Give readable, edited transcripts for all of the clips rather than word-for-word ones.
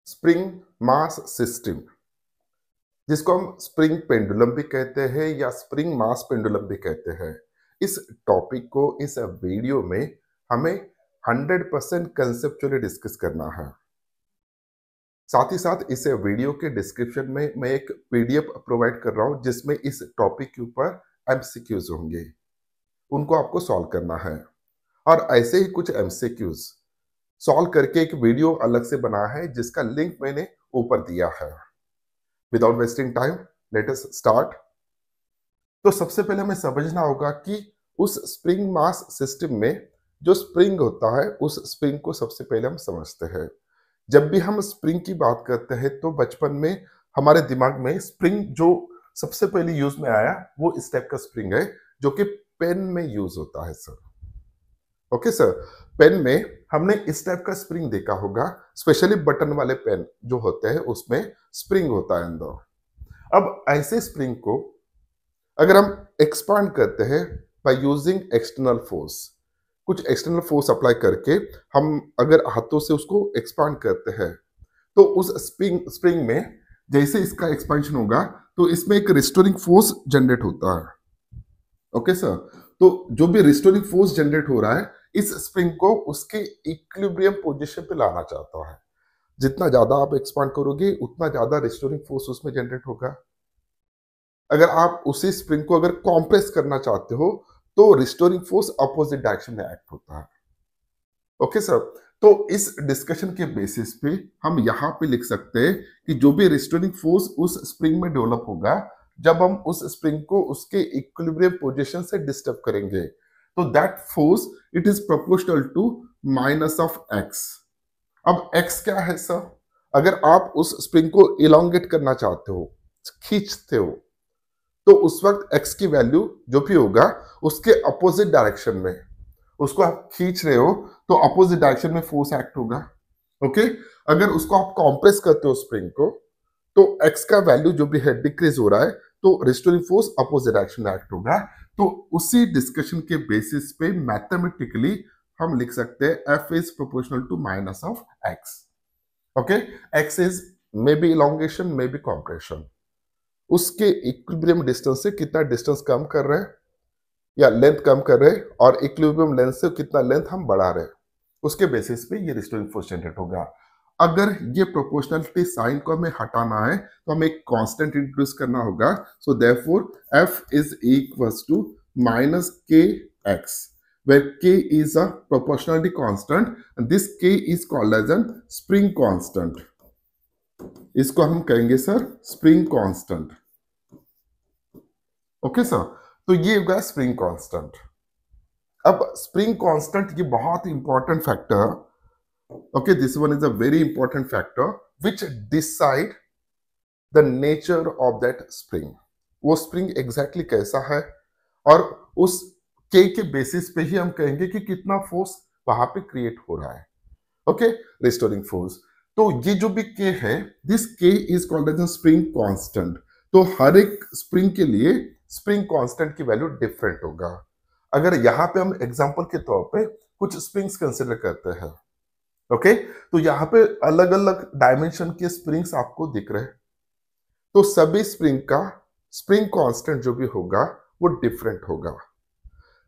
Spring mass system, जिसको हम spring pendulum भी कहते हैं या स्प्रिंग मास पेंडुलम भी कहते हैं। इस टॉपिक को इस वीडियो में हमें 100% कंसेप्चुअली डिस्कस करना है। साथ ही साथ इस वीडियो के डिस्क्रिप्शन में मैं एक पीडीएफ प्रोवाइड कर रहा हूं जिसमें इस टॉपिक के ऊपर एमसीक्यूज होंगे, उनको आपको सॉल्व करना है। और ऐसे ही कुछ एमसीक्यूज सॉल्व करके एक वीडियो अलग से बना है जिसका लिंक मैंने ऊपर दिया है। Without wasting time let us start. तो सबसे पहले हमें समझना होगा कि उस स्प्रिंग मास सिस्टम में जो स्प्रिंग होता है उस स्प्रिंग को सबसे पहले हम समझते हैं। जब भी हम स्प्रिंग की बात करते हैं तो बचपन में हमारे दिमाग में स्प्रिंग जो सबसे पहले यूज में आया वो इस टाइप का स्प्रिंग है जो कि पेन में यूज होता है सर। ओके सर, पेन में हमने इस टाइप का स्प्रिंग देखा होगा, स्पेशली बटन वाले पेन जो होते हैं उसमें स्प्रिंग होता है अंदर। अब ऐसे स्प्रिंग को अगर हम एक्सपांड करते हैं बाय यूजिंग एक्सटर्नल फोर्स, कुछ एक्सटर्नल फोर्स अप्लाई करके हम अगर हाथों से उसको एक्सपांड करते हैं तो उस स्प्रिंग में जैसे इसका एक्सपेंशन होगा तो इसमें एक रिस्टोरिंग फोर्स जनरेट होता है। ओके सर, तो जो भी रिस्टोरिंग फोर्स जनरेट हो रहा है इस स्प्रिंग को उसके इक्विलिब्रियम पोजीशन पे लाना चाहता है। जितना ज्यादा आप एक्सपांड करोगे उतना ज्यादा रिस्टोरिंग फोर्स उसमें जनरेट होगा। अगर आप उसी स्प्रिंग को अगर कॉम्प्रेस करना चाहते हो तो रिस्टोरिंग फोर्स अपोजिट डायरेक्शन में एक्ट होता है। ओके सर, तो इस डिस्कशन के बेसिस पे हम यहाँ पे लिख सकते हैं कि जो भी रिस्टोरिंग फोर्स उस स्प्रिंग में डेवलप होगा जब हम उस स्प्रिंग को उसके इक्विलिब्रियम पोजीशन से डिस्टर्ब करेंगे तो that force it is proportional to minus of X. अब एक्स क्या है सर? अगर आप उस स्प्रिंग को इलोंगेट करना चाहते हो, खींचते हो, तो उस वक्त एक्स की वैल्यू जो भी होगा उसके अपोजिट डायरेक्शन में, उसको आप खींच रहे हो तो अपोजिट डायरेक्शन में फोर्स एक्ट होगा। ओके, अगर उसको आप कॉम्प्रेस करते हो स्प्रिंग को तो एक्स का वैल्यू जो भी है डिक्रीज हो रहा है तो रिस्टोरिंग फोर्स अपोजिट डायरेक्शन में एक्ट होगा। तो उसी डिस्कशन के बेसिस पे मैथमेटिकली हम लिख सकते हैं F is proportional to minus of X. Okay, X is may be elongation may be compression, उसके इक्विलिब्रियम डिस्टेंस से कितना डिस्टेंस कम कर रहे हैं या लेंथ कम कर रहे हैं और इक्विलिब्रियम लेंथ से कितना लेंथ हम बढ़ा रहे हैं, उसके बेसिस पे ये रिस्टोरिंग फोर्स जनरेट होगा। अगर ये प्रोपोर्शनलिटी साइन को हमें हटाना है तो हमें एक कांस्टेंट इंट्रोड्यूस करना होगा। So therefore F is equals to minus K X where k is a proportionality constant and this k is called as an spring constant। इसको हम कहेंगे sir spring constant. Okay sir, तो ये होगा spring constant. अब spring constant ये बहुत important factor, okay this one is a very important factor which decide the nature of that spring. वो स्प्रिंग एग्जैक्टली कैसा है और उस के बेसिस पे ही हम कहेंगे कि कितना फोर्स वहां पे क्रिएट हो रहा है। Okay, restoring force. तो ये जो भी के है this K is called as spring constant. तो हर एक स्प्रिंग के लिए स्प्रिंग कांस्टेंट की वैल्यू डिफरेंट होगा। अगर यहाँ पे हम एग्जांपल के तौर पे कुछ स्प्रिंग्स कंसिडर करते हैं, ओके, तो यहाँ पे अलग अलग डायमेंशन के स्प्रिंग्स आपको दिख रहे हैं, तो सभी स्प्रिंग का स्प्रिंग कांस्टेंट जो भी होगा वो डिफरेंट होगा।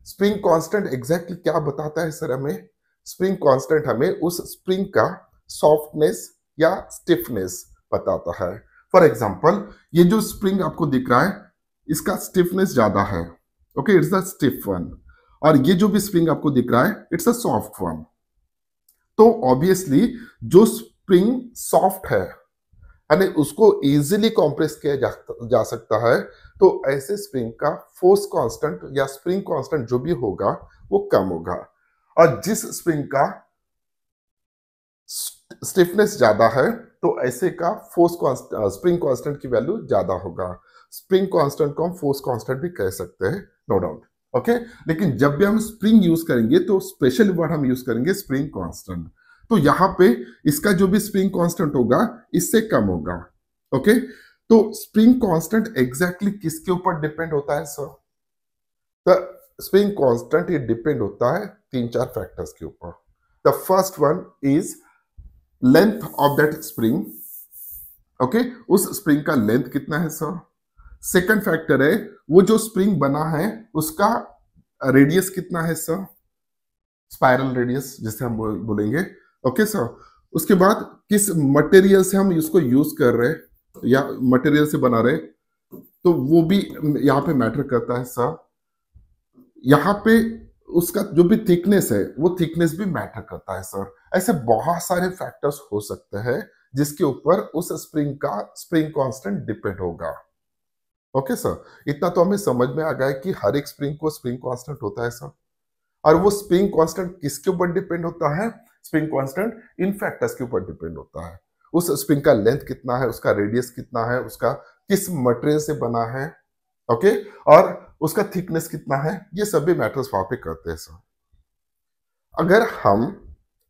स्प्रिंग कांस्टेंट एग्जैक्टली क्या बताता है सर हमें? स्प्रिंग कांस्टेंट हमें उस स्प्रिंग का सॉफ्टनेस या स्टिफनेस बताता है। फॉर एग्जांपल ये जो स्प्रिंग आपको दिख रहा है इसका स्टिफनेस ज्यादा है, okay it's the stiff one, और ये जो भी स्प्रिंग आपको दिख रहा है इट्स अ सॉफ्ट वन। तो ऑब्वियसली जो स्प्रिंग सॉफ्ट है यानी उसको इजीली कॉम्प्रेस किया जा सकता है, तो ऐसे स्प्रिंग का फोर्स कांस्टेंट या स्प्रिंग कांस्टेंट जो भी होगा वो कम होगा। और जिस स्प्रिंग का स्टिफनेस ज्यादा है तो ऐसे का फोर्स स्प्रिंग कांस्टेंट की वैल्यू ज्यादा होगा। स्प्रिंग कांस्टेंट को हम फोर्स कांस्टेंट भी कह सकते हैं, नो डाउट। ओके, लेकिन जब भी हम स्प्रिंग यूज करेंगे तो स्पेशल वर्ड हम यूज करेंगे स्प्रिंग कांस्टेंट। तो यहां पे इसका जो भी स्प्रिंग कांस्टेंट होगा इससे कम होगा। ओके, तो स्प्रिंग कांस्टेंट एग्जैक्टली किसके ऊपर डिपेंड होता है सर? द स्प्रिंग कांस्टेंट ये डिपेंड होता है तीन चार फैक्टर्स के ऊपर। The first one is length of that spring, okay, उस स्प्रिंग का लेंथ कितना है सर। सेकंड फैक्टर है वो जो स्प्रिंग बना है उसका रेडियस कितना है सर, स्पाइरल रेडियस जिसे हम बोलेंगे, ओके सर। उसके बाद किस मटेरियल से हम इसको यूज कर रहे हैं या मटेरियल से बना रहे, तो वो भी यहाँ पे मैटर करता है सर। यहाँ पे उसका जो भी थिकनेस है वो थिकनेस भी मैटर करता है सर। ऐसे बहुत सारे फैक्टर्स हो सकते हैं जिसके ऊपर उस स्प्रिंग का स्प्रिंग कांस्टेंट डिपेंड होगा, ओके सर। इतना तो हमें समझ में आ गया कि हर एक स्प्रिंग को स्प्रिंग कांस्टेंट होता है सर। और वो स्प्रिंग कांस्टेंट किसके ऊपर डिपेंड होता है, स्प्रिंग कांस्टेंट इन फैक्टर्स के ऊपर डिपेंड होता है। उस स्प्रिंग का लेंथ कितना है, उसका रेडियस कितना है, उसका किस मटेरियल से बना है, ओके, और उसका थिकनेस कितना है, ये सभी मैटर्स वहां पे करते हैं सर। अगर हम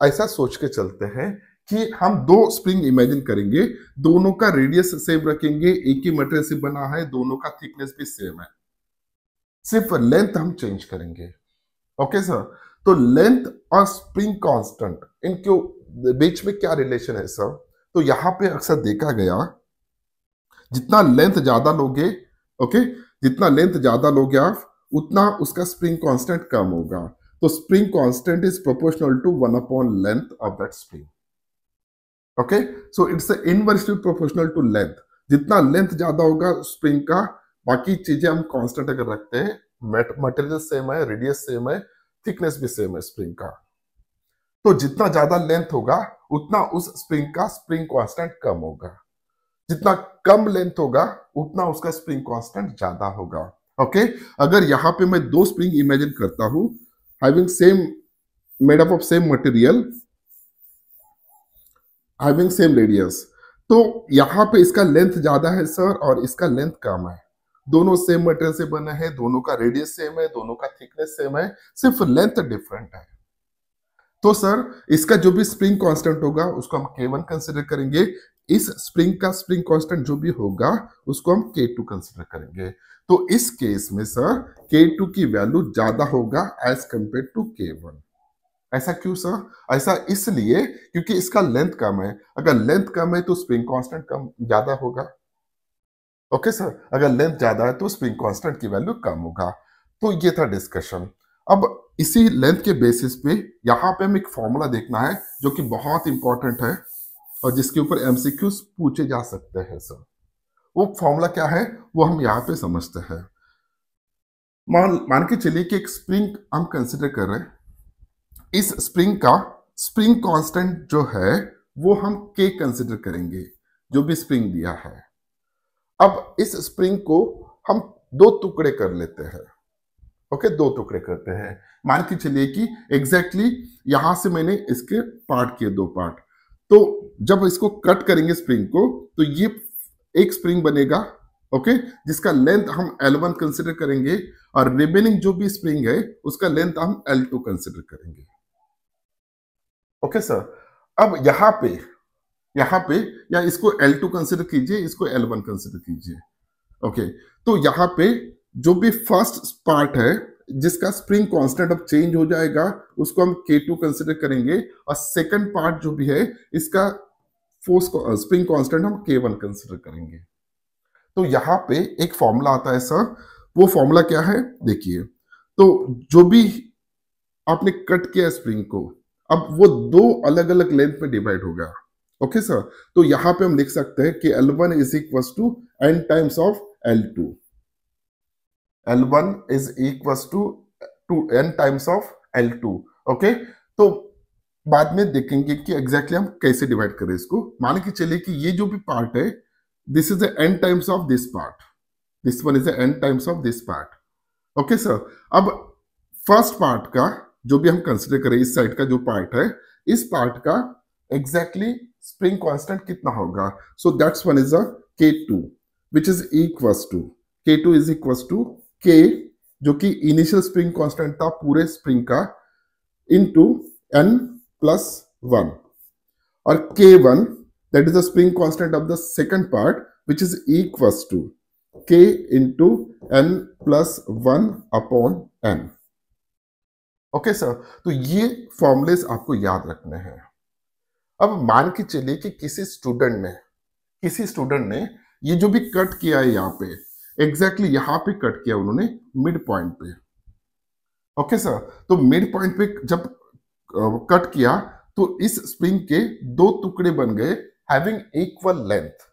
ऐसा सोच के चलते हैं कि हम दो स्प्रिंग इमेजिन करेंगे, दोनों का रेडियस सेम रखेंगे, एक ही मटेरियल से बना है, दोनों का थिकनेस भी सेम है, सिर्फ लेंथ हम चेंज करेंगे, ओके सर। तो लेंथ और स्प्रिंग कांस्टेंट इनके बीच में क्या रिलेशन है सर, तो यहां पे अक्सर देखा गया जितना लेंथ ज्यादा लोगे, ओके, जितना लेंथ ज्यादा लोगे आप उतना उसका स्प्रिंग कांस्टेंट कम होगा। तो spring constant is proportional to 1 upon length of that spring, okay. So it's inversely proportional to length. जितना लेंथ ज्यादा होगा स्प्रिंग का, बाकी चीजें हम कांस्टेंट अगर रखते हैं, मटेरियल सेम है, रेडियस सेम है, थिकनेस भी सेम है स्प्रिंग का, तो जितना ज्यादा लेंथ होगा उतना उस स्प्रिंग का स्प्रिंग कांस्टेंट कम होगा। जितना कम लेंथ होगा उतना उसका स्प्रिंग कांस्टेंट ज्यादा होगा, ओके। अगर यहां पे मैं दो स्प्रिंग इमेजिन करता हूं having same made up of same material having same radius, तो यहां पे इसका लेंथ ज्यादा है सर और इसका लेंथ कम है। दोनों सेम मटेरियल से बने हैं, दोनों का रेडियस सेम है, दोनों का थिकनेस सेम है, सिर्फ लेंथ डिफरेंट है। तो सर इसका जो भी स्प्रिंग कांस्टेंट होगा उसको हम K1 कंसिडर करेंगे। इस स्प्रिंग का स्प्रिंग कांस्टेंट जो भी होगा उसको हम K2 कंसिडर करेंगे। तो इस केस में सर K2 की वैल्यू ज्यादा होगा एज कंपेयर टू K1। ऐसा क्यों सर, ऐसा इसलिए क्योंकि इसका लेंथ कम है। अगर लेंथ कम है तो स्प्रिंग कांस्टेंट कम ज्यादा होगा, ओके सर। अगर लेंथ ज्यादा है तो स्प्रिंग कांस्टेंट की वैल्यू कम होगा। तो ये था डिस्कशन। अब इसी लेंथ के बेसिस पे यहाँ पे हम एक फॉर्मूला देखना है जो कि बहुत इंपॉर्टेंट है और जिसके ऊपर एमसीक्यूज पूछे जा सकते हैं सर। वो फॉर्मूला क्या है वो हम यहाँ पे समझते हैं। मान के चलिए कि एक स्प्रिंग हम कंसिडर कर रहे हैं। इस स्प्रिंग का स्प्रिंग कांस्टेंट जो है वो हम K कंसिडर करेंगे, जो भी स्प्रिंग दिया है। अब इस स्प्रिंग को हम दो टुकड़े कर लेते हैं, ओके, दो टुकड़े करते हैं। मान के चलिए कि एग्जैक्टली यहां से मैंने इसके पार्ट किए, दो पार्ट। तो जब इसको कट करेंगे स्प्रिंग को तो ये एक स्प्रिंग बनेगा, ओके, जिसका लेंथ हम L1 कंसिडर करेंगे और रिमेनिंग जो भी स्प्रिंग है उसका लेंथ हम L2 कंसिडर करेंगे, ओके सर। अब यहाँ पे या इसको L2 कंसिडर कीजिए, इसको L1 कंसिडर कीजिए, ओके। तो यहाँ पे जो भी फर्स्ट पार्ट है जिसका स्प्रिंग कांस्टेंट अब चेंज हो जाएगा उसको हम K2 कंसिडर करेंगे और सेकंड पार्ट जो भी है इसका फोर्स स्प्रिंग कांस्टेंट हम K1 कंसिडर करेंगे। तो यहाँ पे एक फॉर्मूला आता है सर, वो फॉर्मूला क्या है देखिए। तो जो भी आपने कट किया स्प्रिंग को, अब वो दो अलग अलग लेंथ में डिवाइड होगा, ओके सर। तो यहाँ पे हम लिख सकते हैं कि L1 is equal to n times of L2, L1 is equal to n times of L2, okay. तो बाद में देखेंगे कि एग्जैक्टली हम कैसे डिवाइड करें इसको। मान के चलिए कि ये जो भी पार्ट है this is n times of this part, this one is n times of this part, okay sir. अब फर्स्ट पार्ट का जो भी हम कंसिडर करें, इस साइड का जो पार्ट है, इस पार्ट का एग्जैक्टली स्प्रिंग कांस्टेंट कितना होगा। So that's one is a K2 which is equals to K2 is equals to K, जो कि इनिशियल स्प्रिंग कांस्टेंट था पूरे स्प्रिंग का, इनटू n+1, और K1 that is the spring constant of the second part which is equals to K into n+1 upon n, okay sir. तो ये formulas आपको याद रखने हैं। अब मान के चलिए कि किसी स्टूडेंट ने ये जो भी कट किया है यहाँ पे, एग्जैक्टली यहाँ पे कट किया उन्होंने, मिड पॉइंट पे। ओके सर, तो मिड पॉइंट पे जब कट किया तो इस स्प्रिंग के दो टुकड़े बन गए हैविंग इक्वल लेंथ।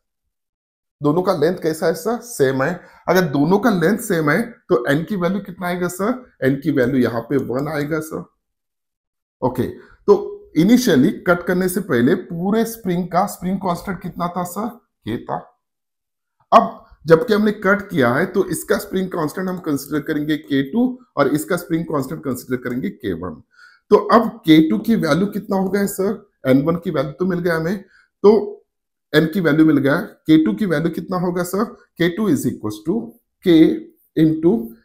दोनों का लेंथ कैसा है सर? सेम है। अगर दोनों का लेंथ सेम है तो एन की वैल्यू कितना आएगा सर? एन की वैल्यू यहाँ पे 1 आएगा सर। ओके, तो इनिशियली कट करने से पहले पूरे स्प्रिंग का स्प्रिंग कांस्टेंट कितना था सर? के था। अब जबकि हमने कट किया है तो इसका स्प्रिंग कांस्टेंट हम कंसीडर करेंगे K2 और इसका स्प्रिंग कांस्टेंट कंसीडर करेंगे K1। तो अब K2 की वैल्यू कितना हो गया सर? N1 की वैल्यू तो मिल गया हमें, तो N की वैल्यू मिल गया। K2 की वैल्यू कितना होगा sir? K2 is equal to K into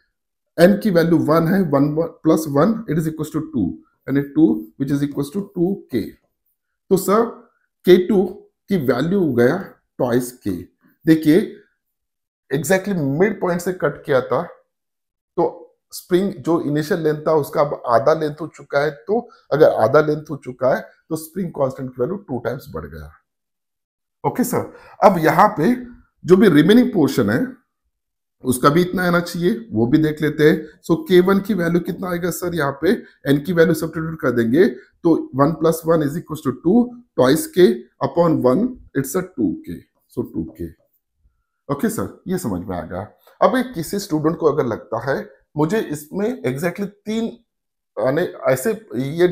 N की वैल्यू 1 है, 1 plus 1 it is equal to 2 यानी 2 which is equal to 2K। तो सर K2 की वैल्यू हो गया ट्वाइस K। देखिए एग्जैक्टली मिड पॉइंट से कट किया था तो स्प्रिंग जो इनिशियल लेंथ था उसका अब आधा लेंथ हो चुका है, तो अगर आधा लेंथ हो चुका है तो स्प्रिंग कांस्टेंट की वैल्यू 2 टाइम्स बढ़ गया। ओके सर, अब यहाँ पे जो भी रिमेनिंग पोर्शन है उसका भी इतना आना चाहिए, वो भी देख लेते हैं। सो K1 की वैल्यू कितना आएगा सर? यहाँ पे N की वैल्यू सब्स्टिट्यूट कर देंगे तो 1 plus 1 is equal to 2 twice K upon 1 it's a 2K। So 2K। Okay sir, ये समझ में आ गया। अब एक किसी स्टूडेंट को अगर लगता है मुझे इसमें एग्जैक्टली 3 ऐसे ये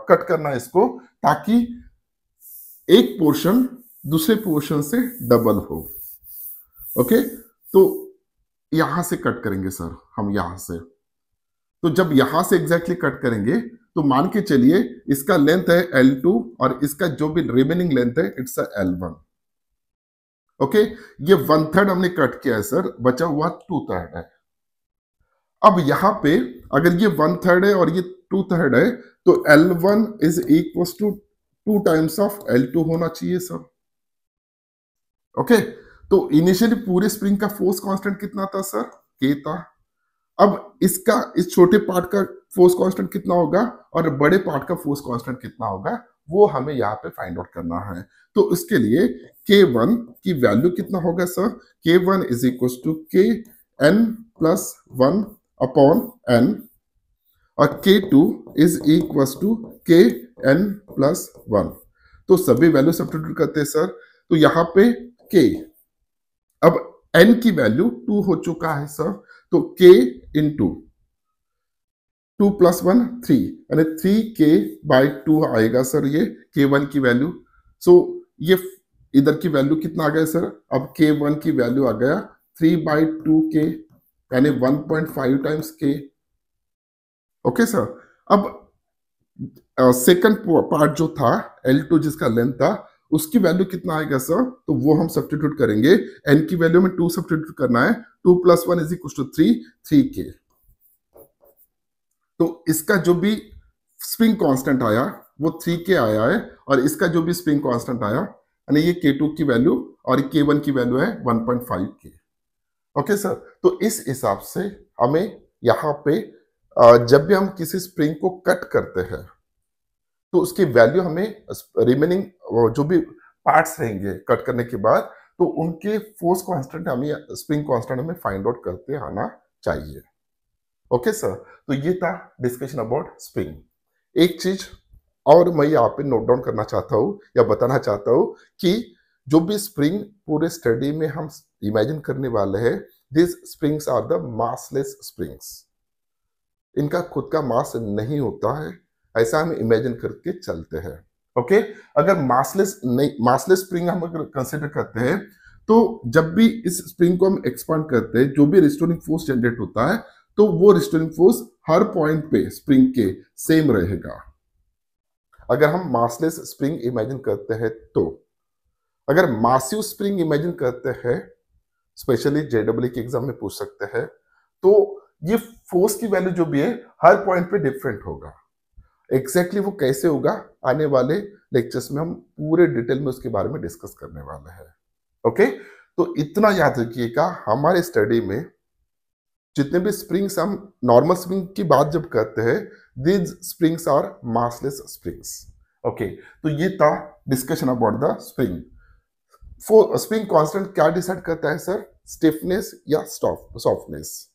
कट करना है इसको ताकि एक पोर्शन दूसरे पोर्शन से डबल हो। ओके, तो यहां से कट करेंगे सर हम, यहां से। तो जब यहां से एग्जैक्टली कट करेंगे तो मान के चलिए इसका लेंथ है L2 और इसका जो भी रिमेनिंग लेंथ है इट्स L1। ओके, ये 1/3 हमने कट किया है सर, बचा हुआ 2/3 है। अब यहां पे अगर ये 1/3 है और ये 2/3 है तो L1 is equal to 2 times of L2 होना चाहिए सर। ओके, तो इनिशियली पूरे स्प्रिंग का फोर्स कांस्टेंट कितना था सर? K था। अब इसका इस छोटे पार्ट का फोर्स कांस्टेंट कितना होगा और बड़े पार्ट का फोर्स कांस्टेंट कितना होगा वो हमें यहाँ पे फाइंड आउट करना है। तो इसके लिए K1 की वैल्यू कितना होगा sir? K1 is equal to K N plus 1 upon N और K2 is equal to K N plus 1। तो सभी वैल्यू सब्स्टिट्यूट करते हैं सर, तो यहाँ पे K, अब N की वैल्यू 2 हो चुका है सर, तो K इंटू 2 प्लस 1 3 यानी 3K बाई 2 आएगा सर ये K1 की वैल्यू। सो ये इधर की वैल्यू कितना आ गया सर? अब K1 की वैल्यू आ गया 3/2K यानी 1.5 टाइम्स K। ओके सर, अब सेकंड पार्ट जो था L2 जिसका लेंथ था उसकी वैल्यू कितना आएगा सर? तो वो हम सब्स्टिट्यूट करेंगे। N की वैल्यू में 2 सब्स्टिट्यूट करना है, 2 plus 1 is equal to 3K। तो इसका जो भी स्प्रिंग कांस्टेंट आया वो 3K आया है और इसका जो भी स्प्रिंग कांस्टेंट आया यानी ये K2 की वैल्यू और K1 की वैल्यू है 1.5K। ओके सर, तो इस हिसाब से हमें यहाँ पे जब भी हम किसी स्प्रिंग को कट करते हैं तो उसकी वैल्यू हमें रिमेनिंग जो भी पार्ट्स रहेंगे कट करने के बाद तो उनके फोर्स कांस्टेंट हमें स्प्रिंग कांस्टेंट हमें फाइंड आउट करते आना चाहिए। ओके सर, तो ये था डिस्कशन अबाउट स्प्रिंग। एक चीज और मैं यहाँ पे नोट डाउन करना चाहता हूँ या बताना चाहता हूँ कि जो भी स्प्रिंग पूरे स्टडी में हम इमेजिन करने वाले हैं, this springs are the massless springs. इनका खुद का मास नहीं होता है, ऐसा हम इमेजिन करके चलते हैं। ओके, अगर मासलेस स्प्रिंग हम अगर कंसिडर करते हैं तो जब भी इस स्प्रिंग को हम एक्सपांड करते हैं जो भी रिस्टोरिंग फोर्स जनरेट होता है तो वो रिस्टोरिंग फोर्स हर पॉइंट पे स्प्रिंग के सेम रहेगा। अगर हम मासलेस स्प्रिंग इमेजिन करते हैं तो, अगर मासिव स्प्रिंग इमेजिन करते हैं, स्पेशली जेडब्ल्यू के एग्जाम में पूछ सकते हैं, तो ये फोर्स की वैल्यू जो भी है हर पॉइंट पे डिफरेंट होगा। एग्जैक्टली वो कैसे होगा आने वाले लेक्चर्स में हम पूरे डिटेल में उसके बारे में डिस्कस करने वाले हैं। ओके, तो इतना याद रखिएगा, हमारे स्टडी में जितने भी स्प्रिंग्स हम नॉर्मल स्प्रिंग की बात जब करते हैं, these springs are massless springs. Okay, तो ये था discussion about the spring. For spring constant क्या डिसाइड करता है सर? स्टिफनेस या सॉफ्टनेस।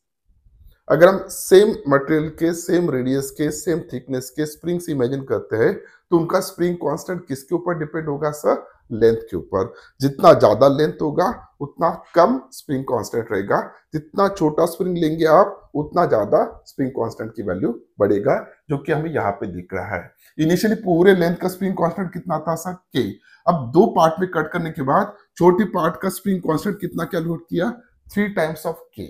अगर हम सेम मटेरियल के, सेम रेडियस के, सेम थिकनेस के स्प्रिंग्स इमेजिन करते हैं तो उनका स्प्रिंग कांस्टेंट किसके ऊपर डिपेंड होगा सर? लेंथ के ऊपर। जितना ज्यादा लेंथ होगा उतना कम स्प्रिंग कांस्टेंट रहेगा। जितना छोटा स्प्रिंग लेंगे आप उतना ज्यादा स्प्रिंग कांस्टेंट की वैल्यू बढ़ेगा, जो कि हमें यहाँ पे दिख रहा है। इनिशियली पूरे लेंथ का स्प्रिंग कांस्टेंट कितना था सर? के। अब दो पार्ट में कट करने के बाद छोटी पार्ट का स्प्रिंग कांस्टेंट कितना कैलकुलेट किया? 3 टाइम्स ऑफ के।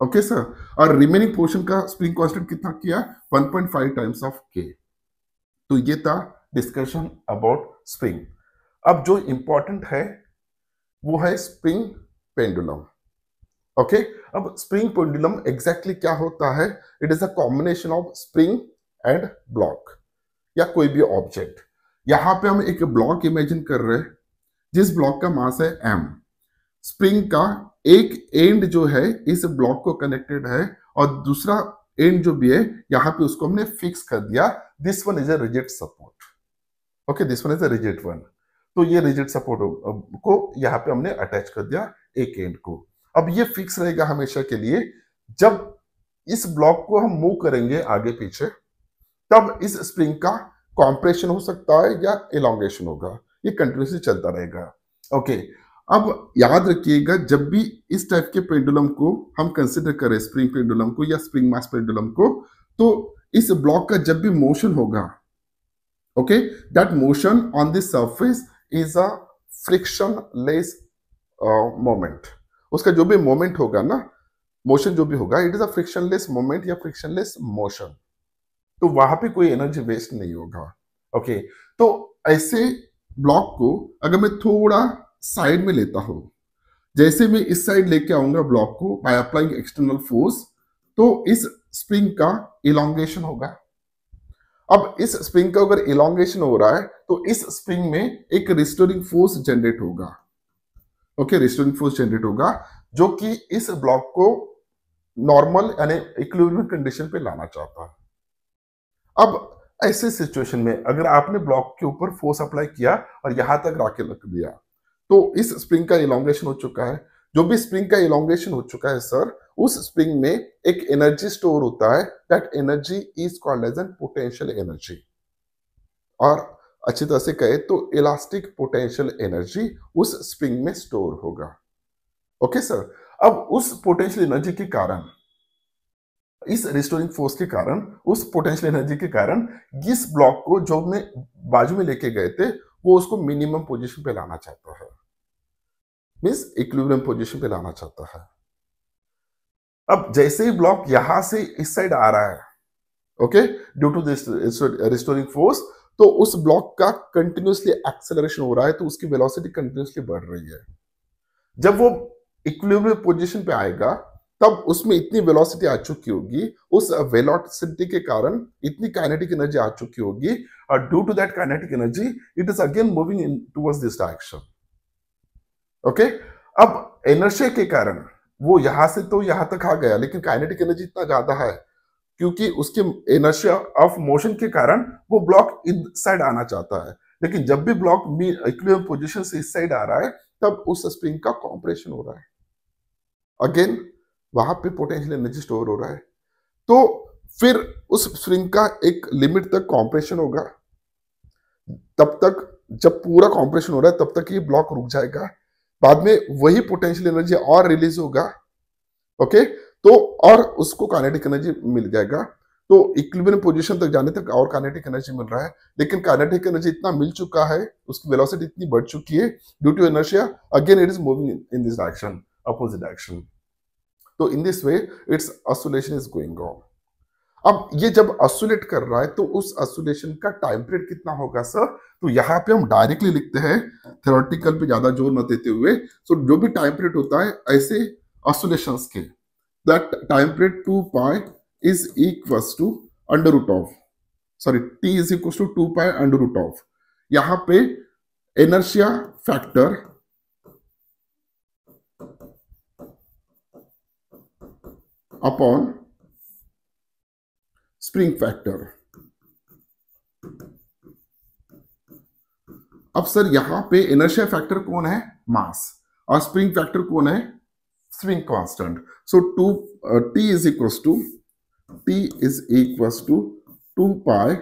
Okay sir. और रिमेनिंग पोर्शन का स्प्रिंग कांस्टेंट कितना किया? 1.5 टाइम्स ऑफ के। तो ये था डिस्कशन अबाउट स्प्रिंग। अब जो इंपॉर्टेंट है वो है स्प्रिंग पेंडुलम। ओके, अब स्प्रिंग पेंडुलम एग्जैक्टली क्या होता है? It is a combination of spring and block या कोई भी ऑब्जेक्ट। यहां पे हम एक ब्लॉक इमेजिन कर रहे हैं जिस ब्लॉक का मास है m। स्प्रिंग का एक एंड जो है इस ब्लॉक को कनेक्टेड है और दूसरा एंड जो भी है यहां पे उसको हमने फिक्स कर दिया। This one is a rigid support. Okay, this one is a rigid one. तो ये रिजिड सपोर्ट को यहाँ पे हमने अटैच कर दिया एक एंड को। अब ये फिक्स रहेगा हमेशा के लिए। जब इस ब्लॉक को हम मूव करेंगे आगे पीछे तब इस स्प्रिंग का कॉम्प्रेशन हो सकता है या इलॉन्गेशन होगा। ये कंटिन्यूसली चलता रहेगा। ओके, अब याद रखिएगा जब भी इस टाइप के पेंडुलम को हम कंसिडर करें, स्प्रिंग पेंडुलम को या स्प्रिंग मास पेंडुलम को, तो इस ब्लॉक का जब भी मोशन होगा, okay, that motion on this surface is a friction less moment. उसका जो भी मोमेंट होगा ना, मोशन जो भी होगा, it is a frictionless moment या फ्रिक्शनलेस मोशन। तो वहां पे कोई एनर्जी वेस्ट नहीं होगा। ओके, तो ऐसे ब्लॉक को अगर मैं थोड़ा साइड में लेता हूं, जैसे मैं इस साइड लेके आऊंगा ब्लॉक को बाय अप्लाइंग एक्सटर्नल फोर्स, तो इस स्प्रिंग का इलॉन्गेशन होगा। अब इस स्प्रिंग का अगर इलॉन्गेशन हो रहा है तो इस स्प्रिंग में एक रिस्टोरिंग फोर्स जनरेट होगा। ओके, रिस्टोरिंग फोर्स जनरेट होगा जो कि इस ब्लॉक को नॉर्मल यानी इक्विलिब्रियम कंडीशन पे लाना चाहता है। अब ऐसे सिचुएशन में अगर आपने ब्लॉक के ऊपर फोर्स अप्लाई किया और यहां तक राके रख दिया तो इस स्प्रिंग का इलॉन्गेशन हो चुका है। जो भी स्प्रिंग का इलॉन्गेशन हो चुका है सर, उस स्प्रिंग में एक एनर्जी स्टोर होता है। That energy is called as an potential energy, और अच्छी तरह से कहे तो इलास्टिक पोटेंशियल एनर्जी उस स्प्रिंग में स्टोर होगा। Okay sir. अब उस पोटेंशियल एनर्जी के कारण, इस रिस्टोरिंग फोर्स के कारण, उस पोटेंशियल एनर्जी के कारण इस ब्लॉक को जो हमने बाजू में लेके गए थे वो उसको मिनिमम पोजीशन पे लाना चाहता है, मींस इक्विलिब्रियम पोजीशन पे लाना चाहता है। अब जैसे ही ब्लॉक यहां से इस साइड आ रहा है, okay, due to this restoring force, तो उस ब्लॉक का कंटिन्यूसली एक्सेलरेशन हो रहा है, तो उसकी वेलोसिटी कंटिन्यूसली बढ़ रही है। जब वो इक्विलिब्रियम पोजीशन पे आएगा तब उसमें इतनी वेलोसिटी आ चुकी होगी, उस वेलोसिटी के कारण इतनी काइनेटिक एनर्जी आ चुकी होगी, और due to that kinetic energy it is again moving in towards this direction. Okay, अब इनर्शिया के कारण वो यहां से तो यहां तक आ गया, लेकिन काइनेटिक एनर्जी इतना ज्यादा है क्योंकि उसके इनर्शिया ऑफ मोशन के कारण वो ब्लॉक इस साइड आना चाहता है। लेकिन जब भी ब्लॉक इक्विलिब्रियम पोजीशन से इस साइड आ रहा है तब उस स्प्रिंग का कॉम्प्रेशन हो रहा है। अगेन वहां पे पोटेंशियल एनर्जी स्टोर हो रहा है, तो फिर उस स्प्रिंग का एक लिमिट तक कॉम्प्रेशन होगा। तब तक जब पूरा कॉम्प्रेशन हो रहा है तब तक ये ब्लॉक रुक जाएगा, बाद में वही पोटेंशियल एनर्जी और रिलीज होगा। ओके, तो और उसको काइनेटिक एनर्जी मिल जाएगा। तो इक्विलिब्रियम पोजीशन तक जाने तक और काइनेटिक एनर्जी मिल रहा है, लेकिन काइनेटिक एनर्जी इतना मिल चुका है, उसकी वेलोसिटी इतनी बढ़ चुकी है due to inertia, again it is moving in this direction, opposite direction. तो in this way it's oscillation is going on. अब ये जब ऑसिलेट कर रहा है तो उस ऑसिलेशन का टाइम पीरियड कितना होगा सर? तो यहाँ पे हम डायरेक्टली लिखते हैं, थ्योरेटिकल पे ज्यादा जोर न देते हुए। सो जो भी टाइम पीरियड होता है ऐसे ऑसिलेशंस के, that time period 2 pi is equals to under root of, sorry, T is equals to 2 pi under root of, यहाँ पे inertia factor upon spring factor. अब सर यहाँ पे इनर्शिया फैक्टर कौन है? मास। और स्प्रिंग फैक्टर कौन है? Spring constant. So T is equals to 2 pi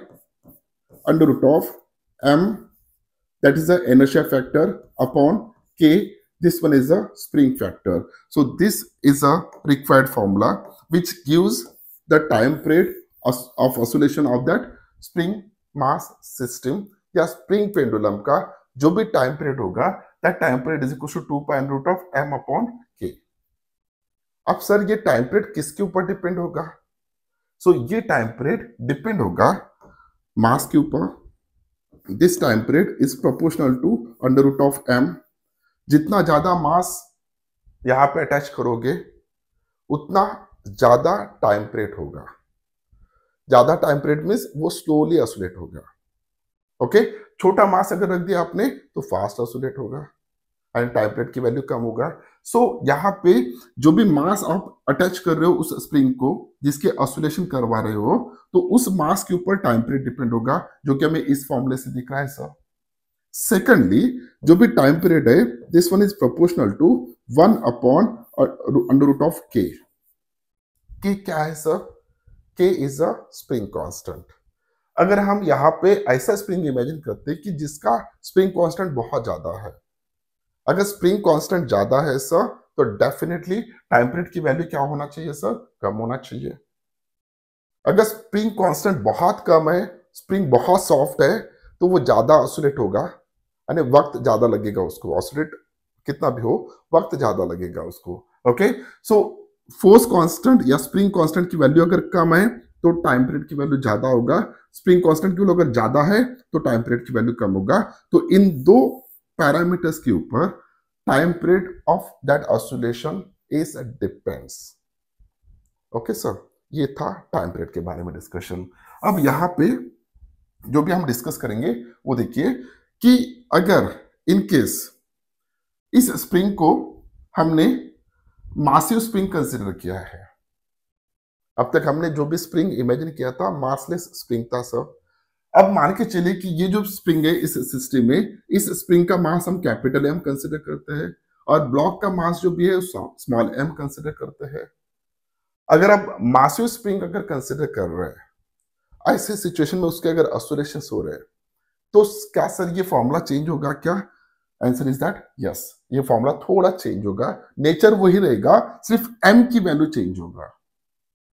under root of m, that is the inertia factor, upon k, this one is the spring factor. So this is a required formula which gives the time period of oscillation of that spring mass system या spring pendulum का जो भी time period होगा, that time period is equal to 2 pi under root of m upon k. अब sir ये time period किसके ऊपर depend होगा? So ये time period डिपेंड होगा मास के ऊपर। This time period is proportional to under root of m. जितना ज्यादा मास यहां पे अटैच करोगे उतना ज्यादा टाइम पीरियड होगा। ज्यादा टाइम पीरियड मींस वो स्लोली ऑसिलेट होगा। ओके, छोटा मास अगर रख दिया आपने तो फास्ट ऑसिलेट होगा एंड टाइम पीरियड की वैल्यू कम होगा। सो यहाँ पे जो भी मास आप अटैच कर रहे हो उस स्प्रिंग को जिसके ऑसिलेशन करवा रहे हो, तो उस मास के ऊपर टाइम पीरियड डिपेंड होगा, जो कि हमें इस फॉर्मूले से दिख रहा है सर। सेकेंडली, जो भी टाइम पीरियड है, this one is proportional to 1 upon under root of K. K क्या है सर? के इज अ स्प्रिंग कांस्टेंट। अगर हम यहाँ पे ऐसा स्प्रिंग इमेजिन करते हैं कि जिसका स्प्रिंग कांस्टेंट बहुत ज्यादा है, अगर स्प्रिंग कांस्टेंट ज्यादा है सर, तो डेफिनेटली टाइम पीरियड की वैल्यू क्या होना चाहिए सर? कम होना चाहिए। अगर स्प्रिंग कांस्टेंट बहुत कम है, स्प्रिंग बहुत सॉफ्ट है, तो वो ज्यादा ऑसिलेट होगा, यानी वक्त ज्यादा लगेगा उसको। ऑसिलेट कितना भी हो, वक्त ज्यादा लगेगा उसको। ओके, सो फोर्स कांस्टेंट या स्प्रिंग कांस्टेंट की वैल्यू अगर कम है तो टाइम पीरियड की वैल्यू ज्यादा होगा। स्प्रिंग कांस्टेंट की वैल्यू अगर ज्यादा है तो टाइम पीरियड की वैल्यू कम होगा। तो इन दो पैरामीटर्स के ऊपर time period of that oscillation is depends. Okay sir, ये था टाइम पीरियड के बारे में डिस्कशन। अब यहाँ पे जो भी हम डिस्कस करेंगे वो देखिए कि अगर इन केस इस स्प्रिंग को हमने मासिव स्प्रिंग कंसिडर किया है, अब तक हमने जो भी स्प्रिंग इमेजिन किया था मासलेस स्प्रिंग था सर। अब मान के चलिए कि ये जो स्प्रिंग है इस सिस्टम में, इस स्प्रिंग का मास हम कैपिटल एम कंसिडर करते हैं और ब्लॉक का मास जो भी है स्मॉल एम कंसिडर करते हैं। अगर आप मासिव स्प्रिंग अगर कंसिडर कर रहे हैं, ऐसे सिचुएशन में उसके अगर ऑसिलेशंस हो रहे हैं, तो क्या सर ये फॉर्मूला चेंज होगा क्या? आंसर इज दैट यस, ये फॉर्मूला थोड़ा चेंज होगा, नेचर वही रहेगा, सिर्फ एम की वैल्यू चेंज होगा।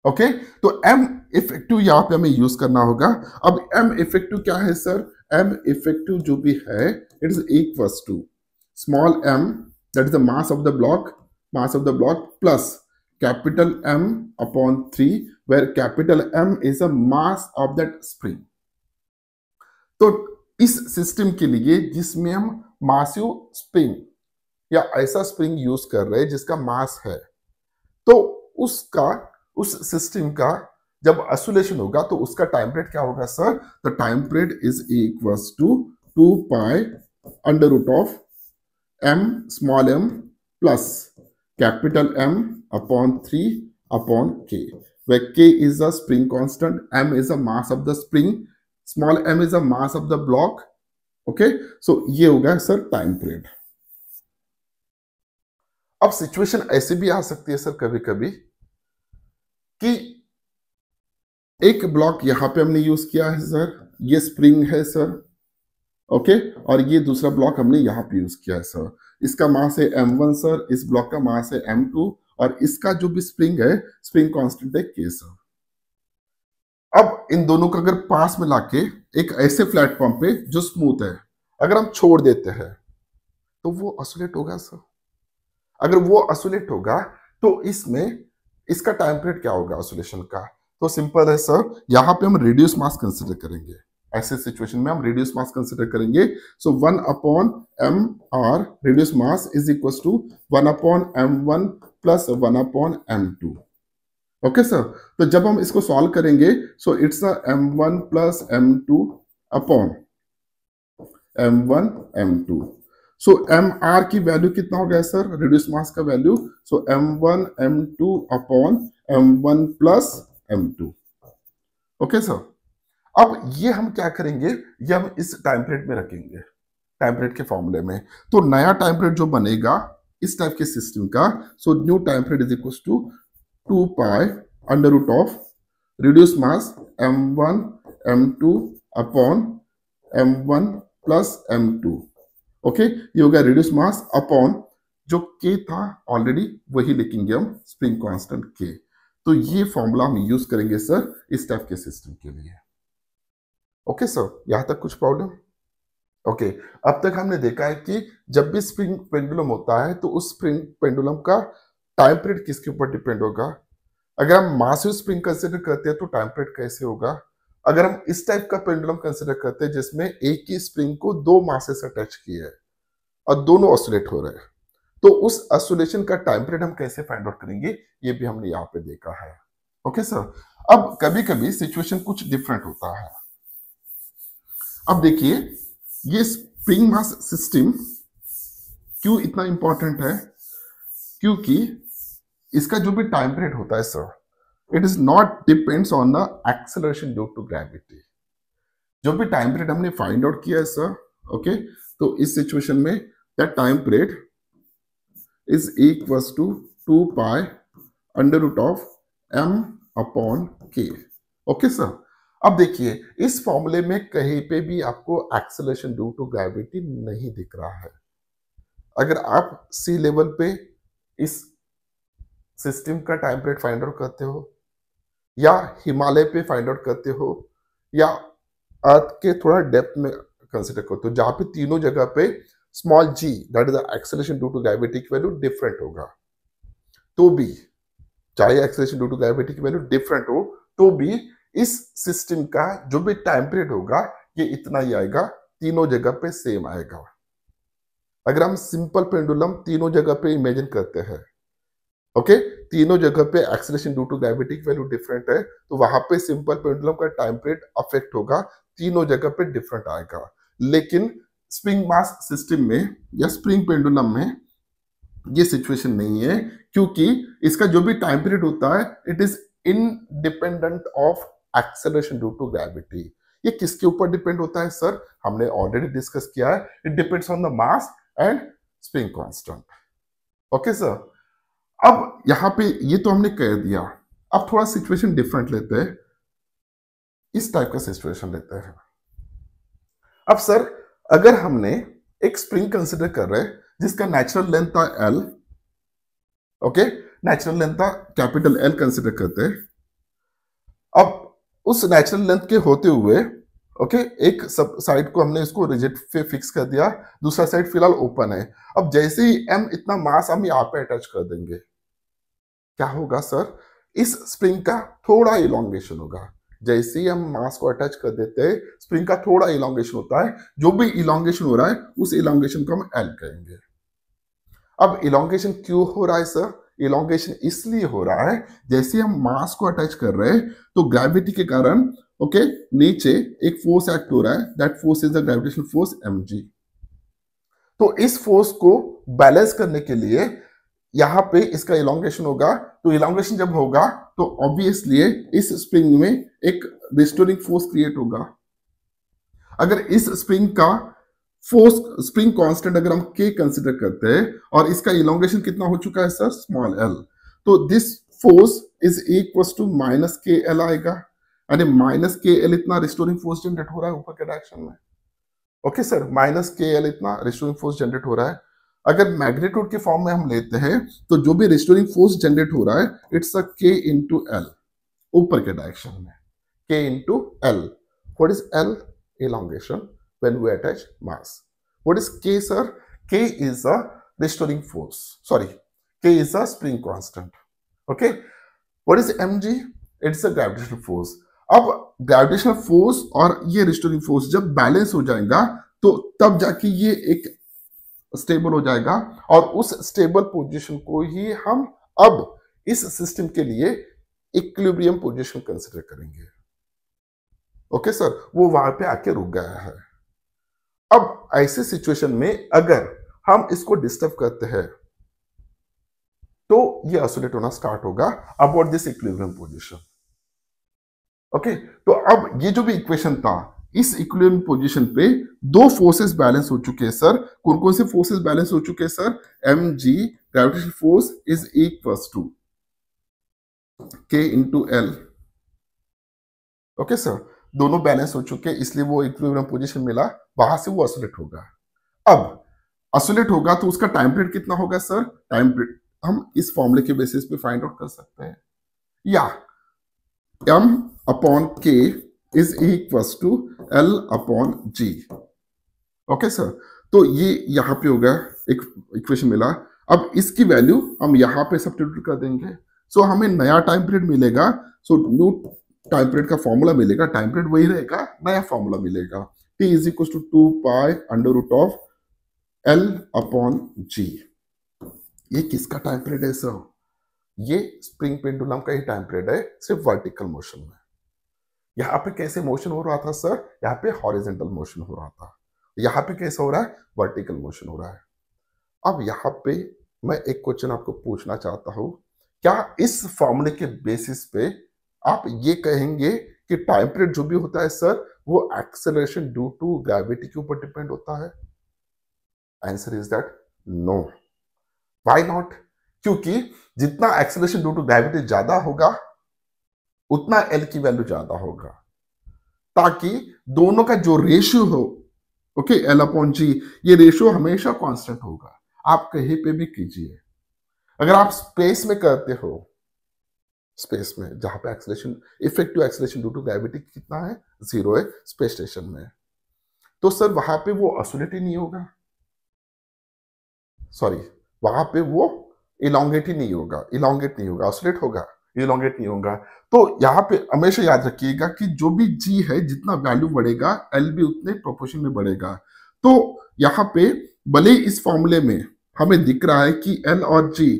ओके, तो एम इफेक्टिव यहां पे हमें यूज करना होगा। अब एम इफेक्टिव क्या है सर? एम इफेक्टिव जो भी है, it is equals to small M, that is the mass of the block plus capital M upon 3, where capital M is a mass of that spring. तो इस system के लिए जिसमें हम मासिव स्प्रिंग या ऐसा स्प्रिंग यूज कर रहे हैं जिसका मास है, तो उस सिस्टम का जब ऑसिलेशन होगा तो उसका टाइम पीरियड क्या होगा sir? The time period is equals to 2 pi under root of m small m plus capital M upon 3 upon K, where K is a spring constant, M is a mass of the spring, small m is a mass of the block. Okay, so ये होगा sir time period. अब situation ऐसे भी आ सकती है sir कभी कभी कि एक ब्लॉक यहां पे हमने यूज किया है सर, ये स्प्रिंग है सर, ओके, और ये दूसरा ब्लॉक हमने यहां पे यूज किया है सर। इसका मास है m1 सर, इस ब्लॉक का मास है m2 और इसका जो भी स्प्रिंग है, स्प्रिंग कांस्टेंट है k सर। अब इन दोनों को अगर पास में लाके एक ऐसे प्लेटफॉर्म पे जो स्मूथ है, अगर हम छोड़ देते हैं तो वो ऑसिलेट होगा सर। अगर वो ऑसिलेट होगा तो इसमें इसका टाइम पीरियड क्या होगा ऑसिलेशन का? तो सिंपल है सर, यहां पे हम रेडियस मास कंसिडर करेंगे। ऐसे सिचुएशन में हम रेडियस मास कंसिडर करेंगे। So 1 upon M R radius mass is equal to 1 upon m1 plus 1 upon m2। Okay sir, तो जब हम इसको सॉल्व करेंगे, so it's m1 plus m2 upon m1 m2। So M R की value कितना हो गया सर? रेडियस मास का value, so m1 m2 upon m1 plus m2। Okay sir, अब ये हम क्या करेंगे, ये हम इस टाइम पीरियड में रखेंगे। टाइम पीरियड के फॉर्मूले में। तो नया टाइम पीरियड जो बनेगा इस टाइप के सिस्टम का, so new time period is equal to 2 pi under root of reduce mass m1 m2 upon m1 plus m2। Okay, ये हो गया रिड्यूस मास अपॉन जो k था ऑलरेडी वही लिखेंगे हम, स्प्रिंग कांस्टेंट k। तो ये फॉर्मूला हम यूज करेंगे सर इस टाइप के सिस्टम के लिए। ओके सर, यहां तक कुछ प्रॉब्लम? ओके, अब तक हमने देखा है कि जब भी स्प्रिंग पेंडुलम होता है तो उस स्प्रिंग पेंडुलम का टाइम पीरियड किसके ऊपर डिपेंड होगा। अगर हम मासिव स्प्रिंग कंसिडर करते हैं तो टाइम पीरियड कैसे होगा। अगर हम इस टाइप का पेंडुलम कंसिडर करते हैं जिसमें एक ही स्प्रिंग को दो मासेस अटैच किए है और दोनों ऑसिलेट हो रहे हैं, तो उस ऑसिलेशन का टाइम पीरियड हम कैसे फाइंड आउट करेंगे, ये भी हमने यहाँ पे देखा है। ओके सर, अब कभी कभी सिचुएशन कुछ डिफरेंट होता है। अब देखिए, ये स्प्रिंग मास सिस्टम क्यों इतना इंपॉर्टेंट है, क्योंकि इसका जो भी टाइम पीरियड होता है sir, it is not depends on the acceleration due to gravity. जो भी टाइम पीरियड हमने फाइंड आउट किया है सर, ओके, तो इस सिचुएशन में that time period is equals to 2 pi under root of m upon k। Okay sir, अब देखिए इस फॉर्मूले में कहीं पे भी आपको एक्सेलरेशन ड्यू टू ग्रेविटी नहीं दिख रहा है। अगर आप सी लेवल पे इस सिस्टम का टाइम पीरियड फाइंड आउट करते हो, या हिमालय पे फाइंड आउट करते हो, या अर्थ के थोड़ा डेप्थ में कंसिडर करते हो, जहां पे तीनों जगह पे small g that is the acceleration due to gravity की वैल्यू डिफरेंट होगा, तो भी चाहे एक्सेलरेशन ड्यू टू ग्रेविटी की वैल्यू डिफरेंट हो तो भी इस सिस्टम का जो भी टाइम पीरियड होगा ये इतना ही आएगा, तीनों जगह पे सेम आएगा। अगर हम सिंपल पेंडुलम तीनों जगह पे इमेजिन करते हैं, ओके, तीनों जगह पे एक्सेलरेशन ड्यू टू ग्रेविटी की वैल्यू डिफरेंट है, तो वहां पे सिंपल पेंडुलम का टाइम पीरियड अफेक्ट होगा, तीनों जगह पे डिफरेंट आएगा। लेकिन स्प्रिंग मास सिस्टम में या स्प्रिंग पेंडुलम में ये सिचुएशन नहीं है, क्योंकि इसका जो भी टाइम पीरियड होता है it is independent of acceleration due to gravity. ये किसके ऊपर डिपेंड होता है सर, हमने ऑलरेडी डिस्कस किया है, it depends on the mass and spring constant. Okay sir, अब यहां पे ये तो हमने कह दिया, अब थोड़ा सिचुएशन डिफरेंट लेते हैं, इस टाइप का सिचुएशन लेते हैं। अब सर अगर हमने एक स्प्रिंग कंसिडर कर रहे हैं जिसका नेचुरल लेंथ था L, ओके, नेचुरल लेंथ था कैपिटल L कंसिडर करते हैं। अब उस नेचुरल लेंथ के होते हुए ओके, एक सब साइड को हमने इसको रिजिड पे फिक्स कर दिया, दूसरा साइड फिलहाल ओपन है। अब जैसे ही m इतना मास हम यहाँ पे अटैच कर देंगे, क्या होगा सर, इस स्प्रिंग का थोड़ा इलोंगेशन होगा। जैसे ही हम मास को अटैच कर देते हैं स्प्रिंग का थोड़ा इलोंगेशन होता है, जो भी इलोंगेशन हो रहा है उस इलोंगेशन को हम L कहेंगे। अब इलोंगेशन क्यों हो रहा है सर, इलोंगेशन इसलिए हो रहा है जैसे हम मास को अटैच कर रहे हैं तो ग्रेविटी के कारण ओके नीचे एक फोर्स एक्ट हो रहा है, that force is the gravitational force mg। तो इस फोर्स को बैलेंस करने के लिए यहां पे इसका इलोंगेशन होगा, तो इलोंगेशन जब होगा तो ऑब्वियसली इस स्प्रिंग में एक रिस्टोरिंग फोर्स क्रिएट होगा। अगर इस स्प्रिंग का फोर्स स्प्रिंग कांस्टेंट अगर हम k कंसीडर करते हैं और इसका इलोंगेशन कितना हो चुका है सर, स्मॉल l, तो this force is equal to minus K L आएगा, यानी माइनस के एल इतना रिस्टोरिंग फोर्स जनरेट हो रहा है ऊपर के डायरेक्शन में। Okay sir, minus K L इतना रिस्टोरिंग फोर्स जनरेट हो रहा है। अगर मैग्नीट्यूड के फॉर्म में हम लेते हैं तो जो भी रिस्टोरिंग फोर्स जनरेट हो रहा है it's a k into L, ऊपर के डायरेक्शन में k into L. What is l? elongation when we attach mass. What is k sir? K is a restoring force, sorry, k is a spring constant. Okay, what is mg? It's a gravitational force. अब gravitational force और ये restoring force जब balance हो जाएगा तो तब जाके ये एक स्टेबल हो जाएगा, और उस स्टेबल पोजीशन को ही हम अब इस सिस्टम के लिए इक्विलिब्रियम पोजीशन कंसीडर करेंगे। ओके सर, वो वहां पे आके रुक गया है। अब ऐसे सिचुएशन में अगर हम इसको डिस्टर्ब करते हैं तो ये ऑसिलेट होना स्टार्ट होगा about this equilibrium position. Okay, तो अब ये जो भी इक्वेशन था इस इक्विलिब्रियम पोजीशन पे दो फोर्सेस बैलेंस हो चुके हैं सर। कौन कौन से फोर्सेस बैलेंस हो चुके हैं sir? M G gravitational force is equals to K into L. Okay sir, दोनों बैलेंस हो चुके हैं, इसलिए वो इक्विलिब्रियम पोजीशन मिला, वहां से वो ऑसिलेट होगा। अब ऑसिलेट होगा तो उसका टाइम पीरियड कितना होगा सर? टाइम पीरियड हम इस फॉर्मूले के बेसिस पे फाइंड आउट कर सकते हैं, या m upon k is equals to l upon g। Okay sir, तो ये यहां पे होगा, एक इक्वेशन मिला। अब इसकी वैल्यू हम यहां पे सब्स्टिट्यूट कर देंगे, सो हमें नया टाइम पीरियड मिलेगा। सो न्यू टाइम पीरियड का फॉर्मूला मिलेगा, टाइम पीरियड वही रहेगा, नया फॉर्मूला मिलेगा, t is equal to 2 pi under root of l upon g। ये किसका टाइम पीरियड है सर? ये स्प्रिंग पेंडुलम का ही टाइम पीरियड है, सिर्फ वर्टिकल मोशन में। यहाँ पे कैसे मोशन हो रहा था सर? यहाँ पे हॉरिजॉन्टल मोशन हो रहा था, यहाँ पे कैसे हो रहा है? वर्टिकल मोशन हो रहा है। अब यहाँ पे मैं एक क्वेश्चन आपको पूछना चाहता हूं, क्या इस फॉर्मूले के बेसिस पे आप ये कहेंगे कि टाइम पीरियड जो भी होता है सर वो एक्सेलरेशन ड्यू टू ग्रेविटी के ऊपर डिपेंड होता है? Answer is that no. Why not? क्योंकि जितना एक्सेलरेशन ड्यू टू ग्रेविटी ज्यादा होगा उतना एल की वैल्यू ज्यादा होगा, ताकि दोनों का जो रेशियो हो, ओके, एल अपॉन जी, ये रेशियो हमेशा कांस्टेंट होगा। आप कहीं पे भी कीजिए, अगर आप स्पेस में करते हो, स्पेस में जहां पे acceleration, effective acceleration due to gravity कितना है? 0 है स्पेस स्टेशन में, तो सर वहां पे वो ऑसिलेट ही नहीं होगा, सॉरी, वहां पे वो इलोंगेट ही नहीं होगा, इलोंगेट नहीं होगा, ऑसिलेट होगा, इलोंगेट नहीं होगा। तो यहाँ पे हमेशा याद रखिएगा कि जो भी जी है, जितना वैल्यू बढ़ेगा एल भी उतने प्रोपोर्शन में बढ़ेगा। तो यहाँ पे भले इस फॉर्मूले में हमें दिख रहा है कि एल और जी,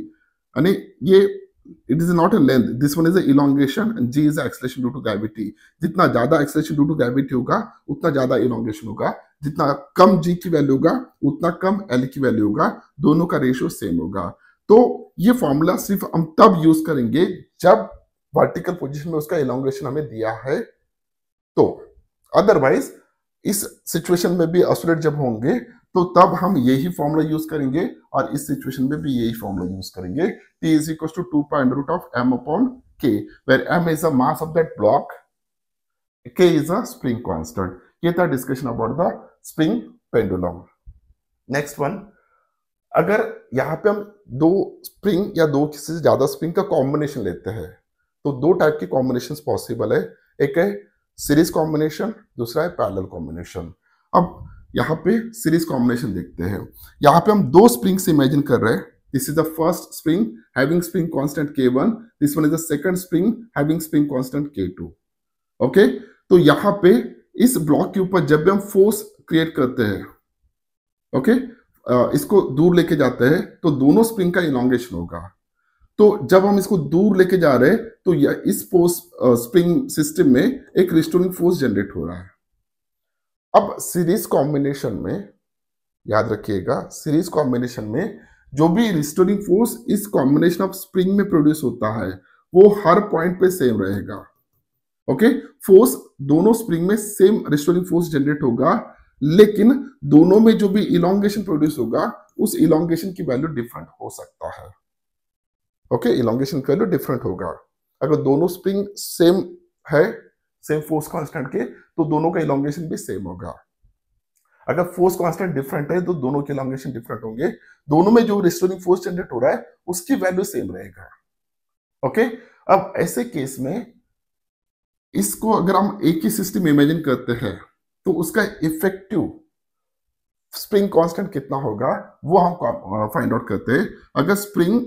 यानी ये it is not a length, this one is a elongation, G is acceleration due to gravity. जितना ज्यादा एक्सेलरेशन ड्यू टू ग्रेविटी होगा उतना ज्यादा इलोंगेशन होगा, जितना कम जी की वैल्यू होगा उतना कम एल की वैल्यू होगा, दोनों का रेशियो सेम होगा। तो ये फॉर्मूला सिर्फ हम तब यूज करेंगे जब वर्टिकल पोजीशन में उसका इलोंगेशन हमें दिया है, तो अदरवाइज इस सिचुएशन में भी ऑसिलेट जब होंगे तो तब हम यही फॉर्मूला यूज करेंगे, और इस सिचुएशन में भी यही फॉर्मूला यूज करेंगे। T is equals to 2 pi under root of m upon k, where m is the mass of that block, k is a spring constant. ये था discussion about the spring pendulum. Next one, अगर यहाँ पे हम दो spring या दो किसी से ज्यादा स्प्रिंग का कॉम्बिनेशन लेते हैं, तो दो टाइप के कॉम्बिनेशन पॉसिबल है, एक है सीरीज कॉम्बिनेशन, दूसरा है पैरेलल कॉम्बिनेशन। अब यहाँ पे सीरीज कॉम्बिनेशन देखते हैं। यहाँ पे हम दो स्प्रिंग से इमेजिन कर रहे हैं, this is the first spring having spring constant K1, this one is the second spring having spring constant K2। Okay, तो यहाँ पे इस ब्लॉक के ऊपर जब भी हम फोर्स क्रिएट करते हैं, ओके, इसको दूर लेके जाते हैं, तो दोनों स्प्रिंग का इलोंगेशन होगा। तो जब हम इसको दूर लेके जा रहे हैं तो इस फोर्स स्प्रिंग सिस्टम में एक रिस्टोरिंग फोर्स जनरेट हो रहा है। अब सीरीज कॉम्बिनेशन में याद रखिएगा, सीरीज कॉम्बिनेशन में जो भी रिस्टोरिंग फोर्स इस कॉम्बिनेशन ऑफ स्प्रिंग में प्रोड्यूस होता है वो हर पॉइंट पे सेम रहेगा। ओके, फोर्स दोनों स्प्रिंग में सेम रिस्टोरिंग फोर्स जनरेट होगा, लेकिन दोनों में जो भी इलोंगेशन प्रोड्यूस होगा उस इलोंगेशन की वैल्यू डिफरेंट हो सकता है। ओके, इलोंगेशन की वैल्यू डिफरेंट होगा। अगर दोनों स्प्रिंग सेम है, सेम फोर्स कांस्टेंट के, तो दोनों का इलोंगेशन भी सेम होगा। अगर फोर्स कांस्टेंट डिफरेंट है तो दोनों के इलोंगेशन डिफरेंट होंगे, दोनों में जो रिस्टोरिंग फोर्स जनरेट हो रहा है उसकी वैल्यू सेम रहेगा। ओके, अब ऐसे केस में इसको अगर हम एक ही सिस्टम इमेजिन करते हैं तो उसका इफेक्टिव स्प्रिंग कांस्टेंट कितना होगा वो हम फाइंड आउट करते हैं। अगर स्प्रिंग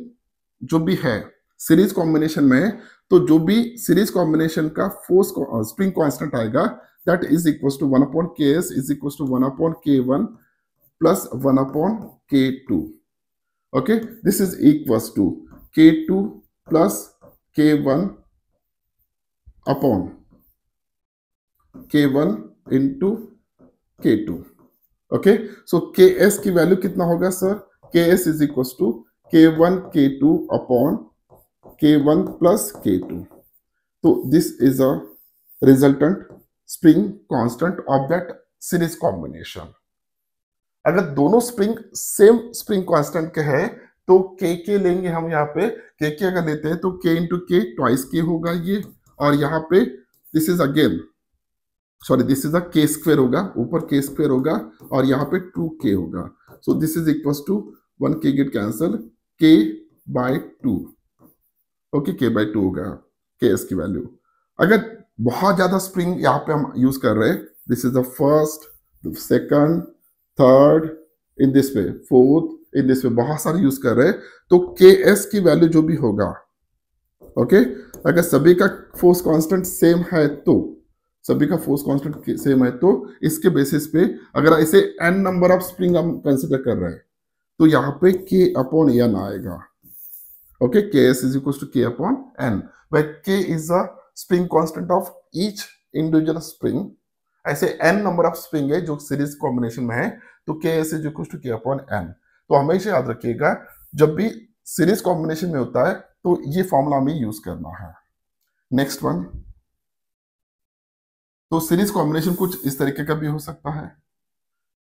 जो भी है सीरीज कॉम्बिनेशन में, तो जो भी सीरीज कॉम्बिनेशन का फोर्स स्प्रिंग कांस्टेंट आएगा that is equal to 1 upon KS is equal to 1 upon K1 plus 1 upon K2। Okay, this is equal to K2 plus K1 upon K1 into K2। Okay, so KS की value कितना होगा sir? KS is equal to K1 K2 upon K1 plus K2। तो this is a resultant spring constant of that series combination. अगर दोनों spring same spring constant के हैं तो के लेंगे हम यहाँ पे। के अगर लेते हैं तो के इंटू के ट्वाइस के होगा ये, और यहाँ पे this is again sorry this is अ के स्क्वेयर होगा, ऊपर के स्क्वेयर होगा और यहाँ पे 2k होगा। So this is equal to 1k get cancel, k by 2। Okay, k by 2 होगा के एस की वैल्यू। अगर बहुत ज्यादा स्प्रिंग यहाँ पे हम यूज कर रहे हैं, this is the first, the second, third, in this way fourth, in this वे बहुत सारे यूज कर रहे हैं, तो के एस की वैल्यू जो भी होगा, ओके अगर सभी का फोर्स कांस्टेंट सेम है तो, सभी का फोर्स कांस्टेंट सेम है तो इसके बेसिस पे अगर इसे n नंबर ऑफ स्प्रिंग हम कंसिडर कर रहे हैं तो यहाँ पे k अपॉन n आएगा। ओके, के एस इज इक्वल टू के upon n, where k is a spring constant of each individual spring। ऐसे n नंबर ऑफ स्प्रिंग है जो सीरीज कॉम्बिनेशन में है, तो के एस इज इक्वल टू के अपॉन n। तो हमेशा याद रखिएगा जब भी सीरीज कॉम्बिनेशन में होता है तो ये फॉर्मूला हमें यूज करना है। नेक्स्ट वन, तो सीरीज कॉम्बिनेशन कुछ इस तरीके का भी हो सकता है।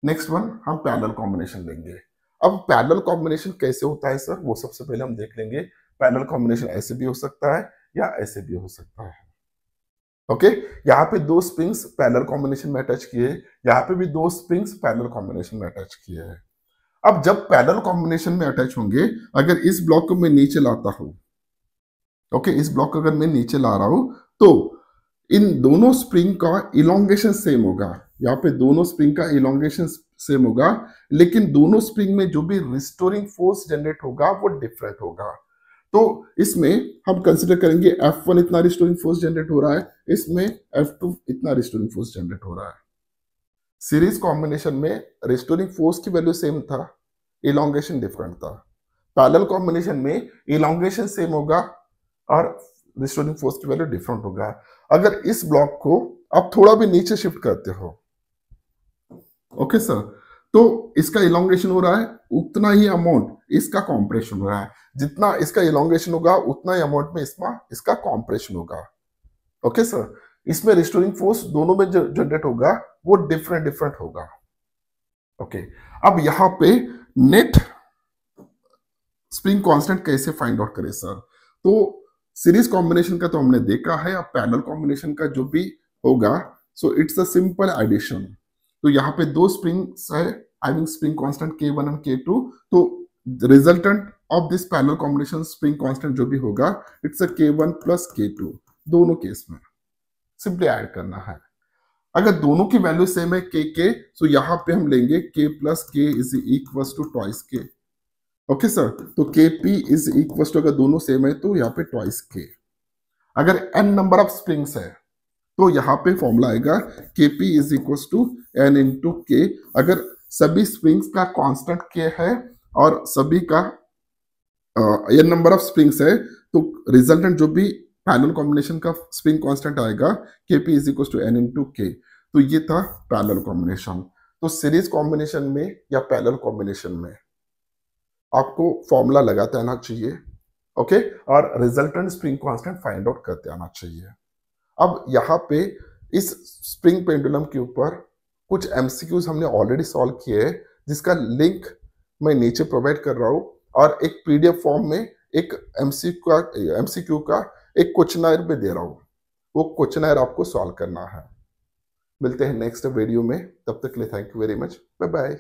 नेक्स्ट वन, हम पैरेलल कॉम्बिनेशन लेंगे। अब पैरेलल कॉम्बिनेशन कैसे होता है सर, वो सबसे पहले हम देख लेंगे। पैरेलल कॉम्बिनेशन ऐसे भी हो सकता है या ऐसे भी हो सकता है। ओके, यहाँ पे दो स्प्रिंग्स पैरेलल कॉम्बिनेशन में अटैच किए, यहाँ पे भी दो स्प्रिंग्स पैरेलल कॉम्बिनेशन में अटैच किए हैं। अब जब पैरेलल कॉम्बिनेशन में अटैच होंगे, अगर इस ब्लॉक को मैं नीचे लाता हूं, ओके इस ब्लॉक को अगर मैं नीचे ला रहा हूं तो इन दोनों स्प्रिंग का इलोंगेशन सेम होगा। यहाँ पे दोनों स्प्रिंग का इलोंगेशन सेम होगा, लेकिन दोनों स्प्रिंग में जो भी रिस्टोरिंग फोर्स जनरेट होगा वो डिफरेंट होगा। तो इसमें हम कंसिडर करेंगे F1 इतना रिस्टोरिंग फोर्स जनरेट हो रहा है, इसमें F2 इतना रिस्टोरिंग फोर्स जनरेट हो रहा है। सीरीज कॉम्बिनेशन में रिस्टोरिंग फोर्स की वैल्यू सेम था, इलोंगेशन डिफरेंट था। पैरेलल कॉम्बिनेशन में इलोंगेशन सेम होगा और रिस्टोरिंग फोर्स की वैल्यू डिफरेंट होगा। अगर इस ब्लॉक को आप थोड़ा भी नीचे शिफ्ट करते हो, ओके सर, तो इसका इलोंगेशन हो रहा है, उतना ही अमाउंट इसका कॉम्प्रेशन हो रहा है। जितना इसका इलोंगेशन होगा उतना ही अमाउंट में इसका कॉम्प्रेशन होगा। ओके सर, इसमें रिस्टोरिंग फोर्स दोनों में जो जनरेट होगा वो डिफरेंट होगा। ओके, अब यहां पे नेट स्प्रिंग कांस्टेंट कैसे फाइंड आउट करें सर? तो सीरीज कॉम्बिनेशन का तो हमने देखा है, अब पैरेलल कॉम्बिनेशन का जो भी होगा, so it's a simple addition. तो यहाँ पे दो स्प्रिंग्स है, I mean spring constant K1 और K2, तो resultant of this parallel combination spring constant जो भी होगा it's a K1 plus K2, दोनों केस में सिंपली ऐड करना है। अगर दोनों की वैल्यू सेम है K, सो यहाँ पे हम लेंगे K plus K is equal to twice K। Okay sir, तो Kp इज इक्वल टू, अगर दोनों सेम है तो यहाँ पे ट्वाइस K। अगर n नंबर ऑफ स्प्रिंग्स है तो यहाँ पे फॉर्मूला आएगा Kp is equal to n into K। अगर सभी स्प्रिंग्स का कांस्टेंट K है और सभी का n नंबर ऑफ स्प्रिंग्स है तो रिजल्टेंट जो भी पैरेलल कॉम्बिनेशन का स्प्रिंग कांस्टेंट आएगा Kp is equal to n into K। तो ये था पैरेलल कॉम्बिनेशन। तो सीरीज कॉम्बिनेशन में या पैरेलल कॉम्बिनेशन में आपको फॉर्मूला लगाते आना चाहिए, ओके, और resultant spring constant find out करते आना चाहिए। अब यहाँ पे इस स्प्रिंग पेंडुलम के ऊपर कुछ एमसीक्यूज हमने ऑलरेडी सॉल्व किए हैं, जिसका लिंक मैं नीचे प्रोवाइड कर रहा हूँ, और एक पीडीएफ फॉर्म में एक एमसीक्यू का एक क्वेश्चनर भी दे रहा हूँ। वो क्वेश्चनर आपको सॉल्व करना है। मिलते हैं नेक्स्ट वीडियो में, तब तक के लिए thank you very much, bye bye.